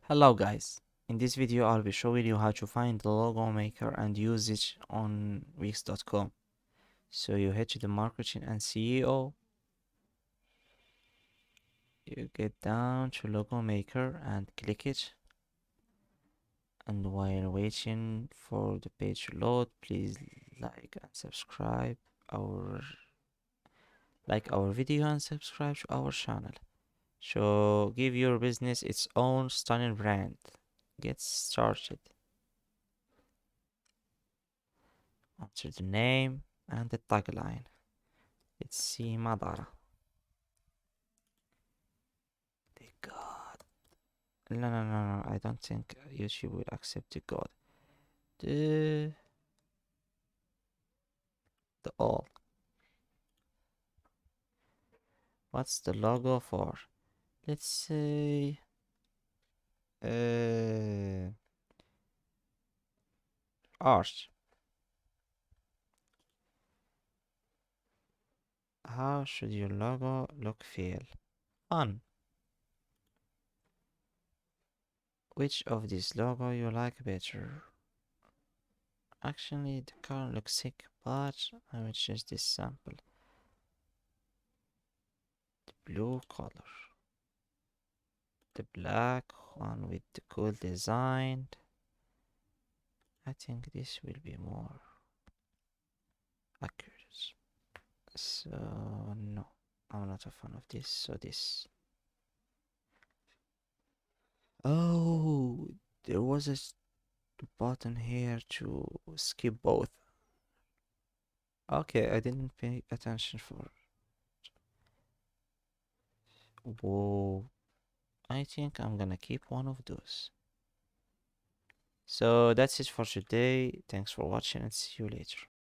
Hello guys, in this video I'll be showing you how to find the logo maker and use it on Wix.com. So you head to the marketing and SEO, you get down to logo maker and click it, and while waiting for the page to load, please like and subscribe our our video and subscribe to our channel. So give your business its own stunning brand. Get started. Enter the name and the tagline. Let's see Madara. The god. No. I don't think YouTube will accept the god. The the all. What's the logo for? Let's say art. How should your logo look feel? Fun. Which of these logo you like better? Actually, the car looks sick, but I will choose this sample. The blue color. The black one with the cool design. I think this will be more accurate. So no, I'm not a fan of this. So this. Oh, there was a button here to skip both. Okay, I didn't pay attention for. Whoa, I think I'm gonna keep one of those. So that's it for today. Thanks for watching and see you later.